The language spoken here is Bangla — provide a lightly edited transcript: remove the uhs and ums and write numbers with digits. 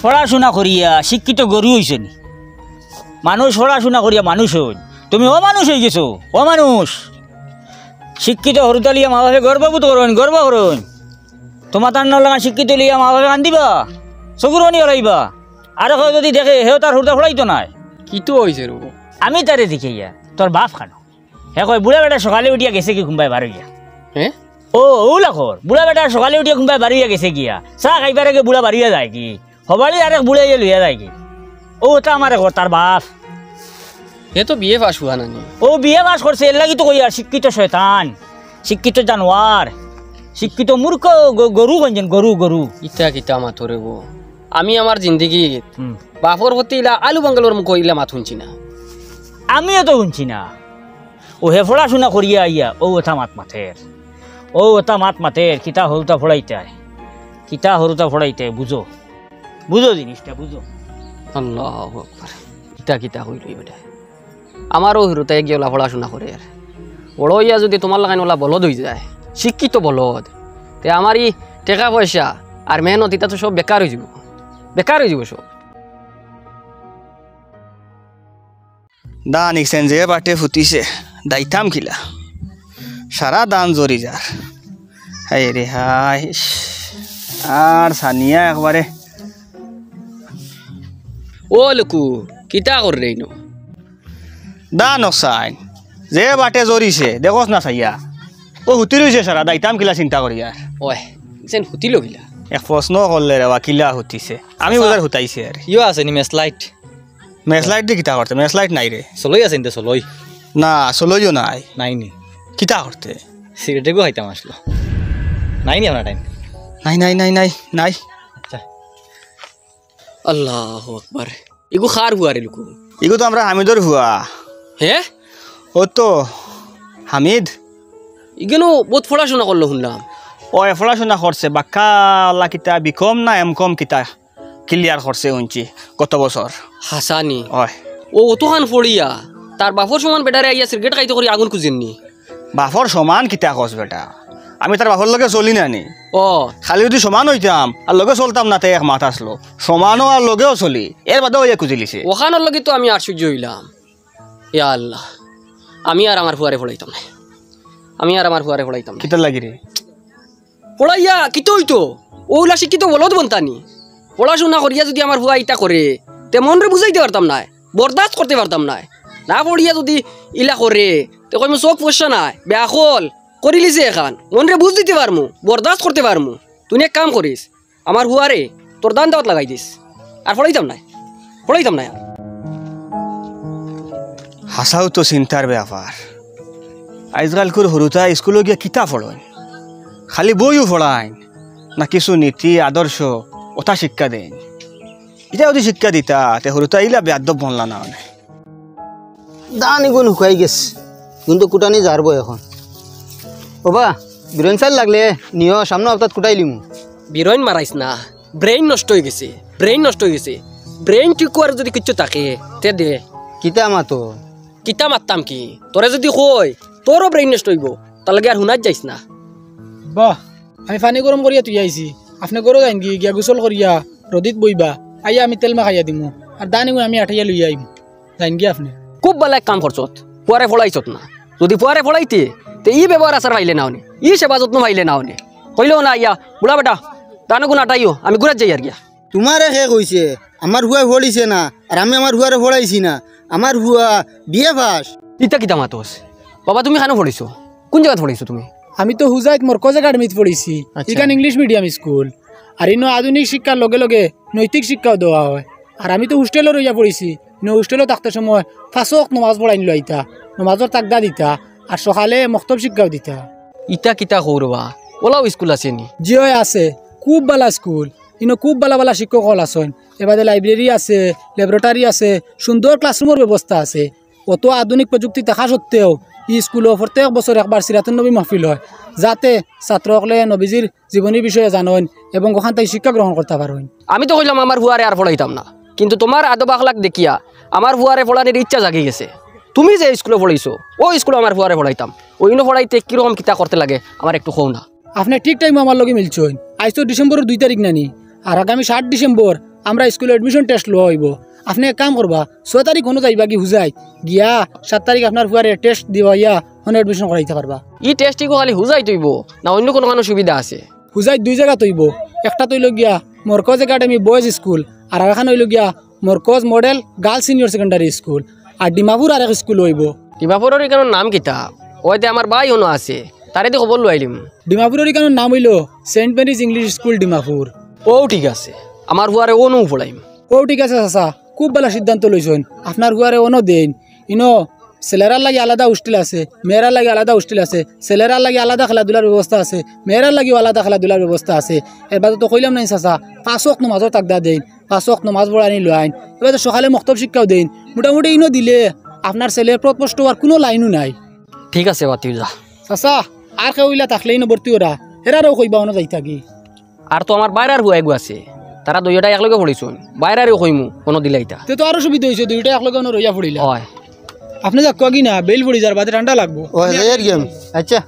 পড়াশোনা করিয়া শিক্ষিত গরু হইছে নি? মানুষ পড়াশোনা করিয়া মানুষ হই, তুমি অমানুষ হয়ে গেছো, অমানুষ। শিক্ষিত হরুতা লিয়া মা বাপে গর্ববোধ করুন, গর্ব করুন। তোমার তার নলা শিক্ষিত লিয়া মা বাপে কান্দিবা, চকুর পানি হলাইবা। আর কেউ যদি দেখে সেও তার হরুতা ফোড়াইতো নাই। কি তো হয়েছে রো? আমি তারে দেখে ইয়া তোর বাপ খানো। হে কয় বুড়া বেটা সকালে উঠিয়া গেছে কি ঘুমবাই বার হইয়া। হ্যাঁ ও লাখর বুড়া বেটা সকালে উঠিয়া ঘুমবাই বার হইয়া গেছে গিয়া, চাহ খাইবার আগে বুড়া বাড়িয়া যায় কি, হবালি আরেক বুড়াইয়া লইয়া যায় কি। ও তা আমার ঘর তার বাপ। এ তো বিয়ে পাস হওয়া নানি। ও বিয়ে পাস করছে, এর লাগি তো কই আর শিক্ষিত শয়তান, শিক্ষিত জানোয়ার, শিক্ষিত মূর্খ গরু গঞ্জেন, গরু গরু। ইটা কিতা মাথো রে গো, আমি আমার জিন্দগিত বাপর হতে ইলা আলু বাঙ্গালোর মুখ ইলা মাথ শুনছি না। আমিও তো শুনছি না। ও হে পড়াশোনা করিয়া আইয়া ও ওথা মাত মাথের, ও ওথা মাত মাথের। কিতা হরুতা ফোড়াইতায়, কিতা হরুতা ফোড়াইতে বুঝো, বুঝো জিনিসটা বুঝো। আল্লাহু আকবার, কিতা কিতা হইল বেটা। আমারও হিরোতাই গিয়ে ওলা পড়াশোনা করে আর বড় ইয়া যদি তোমার লাগাইন ওলা বলদ হয়ে যায়, শিক্ষিত বলদ, তে আমার ই টাকা পয়সা আর মেহনত এটা তো সব বেকার হয়ে যাব, বেকার হয়ে যাব সব। দান ইকছেন যে বাটে ফুটিছে দাইতাম খিলা, সারা দান জরি যার। হাই রে হাই, আর সানিয়া একবারে। ও লুকু কিতা কর রে নো? দা নকসাইন যে বাটে জরিছে দেখোস না চাইয়া, ও হুতি রইছে সারা দাইতাম খিলা চিন্তা করি আর। ওই যেন হুতিল গিলা এক প্রশ্ন করলে রে কিলা হুতিছে, আমি বোঝার হুতাইছে আর। ইও আছে নি মেসলাইট? মেসলাইট দি কিতা করতে? মেসলাইট নাই রে। চলই আছে ইনতে চলই না চলইও নাই। নাই নি? কিতা করতে? সিগারেটে গো খাইতাম আসলো। নাই নি আপনার টাইম? নাই নাই নাই নাই নাই। আল্লাহু আকবার, এগো খার হুয়া রে লুকু। এগো তো আমরা হামিদর হুয়া। হে ও তো হামিদ ইগেনো বহুত পড়াশোনা করলো শুনলাম। ও পড়াশোনা করছে বাক্কা আল্লাহ কিতা বিকম না এমকম কিতা ক্লিয়ার করছে শুনছি গত বছর। হাসানি হয় ও অতখান ফড়িয়া তার বাপর সমান বেটারে আইয়া সিগারেট খাইতে করি আগুন খুঁজেননি। বাপর সমান কিতা কস বেটা, আমি তার বাপর লগে চলি নানি। ও খালি যদি সমান হইতাম আর লগে চলতাম না, তাই এক মাথা আসলো সমানও আর লগেও চলি, এর বাদেও ইয়ে খুঁজিলিছে। ওখানোর লগে তো আমি আশ্চর্য হইলাম। ইয়া আল্লাহ, আমি আর আমার ফুয়ারে পড়াইতাম না, আমি আর আমার ফুয়ারে পড়াইতাম না। কিতা লাগি রে পড়াইয়া কিতো হইতো ওগুলা শিক্ষিত বলদ বনতানি। পড়াশোনা করিয়া যদি আমার ফুয়া ইটা করে তে মনরে বুঝাইতে পারতাম না, বরদাস্ত করতে পারতাম না। না পড়িয়া যদি ইলা করে তো কই চোখ পয়সা নাই বেআকল করিলিছে এখান, মনরে বুঝ দিতে পারমু, বরদাস্ত করতে পারমু। তুই এক কাম করিস, আমার হুয়ারে তোর দান দাওয়াত লাগাই দিস, আর পড়াইতাম না, পড়াইতাম না। হাসাও তো চিন্তার ব্যাপার। আজকালকার হরুতা স্কুলে গিয়া কিতা পড়েন, খালি বইও পড়াইন না কিছু নীতি আদর্শ ওটা শিক্ষা দেন। এটা যদি শিক্ষা দিতা তে হরুতা ইলা বেয়াদব বনলা না। দান এগুন শুকাই গেছে, কিন্তু কুটানি যারবো এখন। ওবা বিরন চাল লাগলে নিও, সামনে হপ্তাহ কুটাই লিমু। বিরইন মারাইস না, ব্রেইন নষ্ট হয়ে গেছে, ব্রেইন নষ্ট হয়ে গেছে। ব্রেইন ঠিক করে যদি কিছু থাকে তে দে। কিতা মাতো কিতা মারতাম কি, তোরে যদি কই তোরও ব্রেইন নষ্ট হইব, তার লাগে আর হুনার যাইস না। বাহ, আমি পানি গরম করিয়া তুই আইছি, আপনি গরো যাইন কি গিয়া গোসল করিয়া রদিত বইবা, আইয়া আমি তেল মাখাইয়া দিমু, আর দানি আমি আঠাইয়া লইয়া আইম। যাইন কি আপনি? খুব ভালো এক কাম করছত, পুয়ারে ফলাইছত না। যদি পুয়ারে ফলাইতে তে ই ব্যবহার আসার পাইলে নাও নে, ই সেবা যত্ন পাইলে নাও নে। কইলেও না ইয়া বুড়া বেটা দানো গুণ আটাইও, আমি ঘুরাত যাই আর গিয়া। তোমারে হে কইছে আমার হুয়া ফড়িছে না, আর আমি আমার হুয়ারে ফড়াইছি না। আমার হুয়া বিয়ে পাস। ইতা কিতা মাতোস বাবা? তুমি কেন পড়িছো? কোন জায়গায় পড়িছো তুমি? আমি তো হুজাইত মরকজ একাডেমিত পড়িছি, এখান ইংলিশ মিডিয়াম স্কুল। আর ইনো আধুনিক শিক্ষার লগে লগে নৈতিক শিক্ষাও দেওয়া হয়। আর আমি তো হোস্টেলও রইয়া পড়িছি, হোস্টেলও থাকতে সময় 5 ওয়াক্ত নমাজ পড়াইন লইতা, নমাজের তাকদা দিতা, আর সকালে মক্তব শিক্ষাও দিতা। ইতা কিতা কৌরবা ওলাও স্কুল আছে নি? জিও আছে, খুব ভালো স্কুল। ইনো খুব ভালো ভালো শিক্ষক হল আছেন। এবারে লাইব্রেরি আছে, ল্যাবরেটরি আছে, সুন্দর ক্লাসরুমের ব্যবস্থা আছে। অত আধুনিক প্রযুক্তি থাকা সত্ত্বেও ই স্কুলও প্রত্যেক বছর একবার সিরাতুন নবী মাহফিল হয়, যাতে ছাত্রসকলে নবীজির জীবনীর বিষয়ে জানেন এবং ওখান থেকে শিক্ষা গ্রহণ করতে পারেন। আমি তো কইলাম আমার হুয়ারে আর পড়াইতাম না, কিন্তু তোমার আদব আখলাক দেখিয়া আমার হুয়ারে পড়ানোর ইচ্ছা জাগি গেছে। তুমি যে স্কুলে পড়াইছো ও স্কুলে আমার হুয়ারে পড়াইতাম, ওই পড়াইতে কিরকম কিতা করতে লাগে আমার একটু কও না। আপনি ঠিক টাইমে আমার লগে মিলছেন। আজ তো ডিসেম্বরের 2 তারিখ নানি, আর আগামী 7 ডিসেম্বর আমরা স্কুলে এডমিশন টেস্ট লওয়া হইব আপনি এক কাম করবা 6 তারিখ কোনো যাইবা কি হুজাই গিয়া 7 তারিখ আপনার ফুয়ারে টেস্ট দিবা ইয়া হন এডমিশন করাইতে পারবা ই টেস্টিকো খালি হুজাই তৈব না অন্য কোনো কোনো সুবিধা আছে? হুজাই 2 জায়গা তৈব একটা তৈল গিয়া মরকজ একাডেমি বয়েজ স্কুল আর আরেকখান হইল গিয়া Markaz model girls senior secondary school আর ডিমাপুর আর এক স্কুল হইব ডিমাপুরের এখানে নাম কিতা ওইতে আমার ভাই হনো আছে তারে তো খবর লইলিম। ডিমাপুরের এখানে নাম হইল Saint Mary's English school Dimapur. ও ঠিক আছে আমার হুয়ারে ও নো পড়াইম। ও ঠিক আছে চাচা খুব ভালো সিদ্ধান্ত লইছেন আপনার হুয়ারে অনো দেন ইনো ছেলেরার লাগে আলাদা হোস্টেল আছে মেয়েরার লাগে আলাদা হোস্টেল আছে ছেলেরার লাগে আলাদা খেলাধুলার ব্যবস্থা আছে মেয়েরার লাগেও আলাদা খেলাধুলার ব্যবস্থা আছে এবার তো কইলাম নাই চাচা 5 ওয়াক্ত নামাজও তাকদা দেন 5 ওয়াক্ত নামাজ পড়া আনি লইন এবার তো সকালে মক্তব শিক্ষাও দেন মোটামুটি ইনো দিলে আপনার ছেলে প্রস্পষ্ট হওয়ার কোনো লাইনও নাই। ঠিক আছে বাতিল যা চাচা আর কেউ ইলা থাকলে ইনো ভর্তি ওরা এরারও কইবা অনো যাই থাকি আর তো আমার বাইরের হুয়া এগু আছে তারা দুইটা একলগে পড়িছুন বাইরেরও কইমু কোনো দিলাইতা তে তো আরো সুবিধা হয়েছে দুইটা একলগে অনো রইয়া পড়িলা হয়। আপনি যাক কি না বেল পড়ি যার বাদে ঠান্ডা লাগবো ও গেম আচ্ছা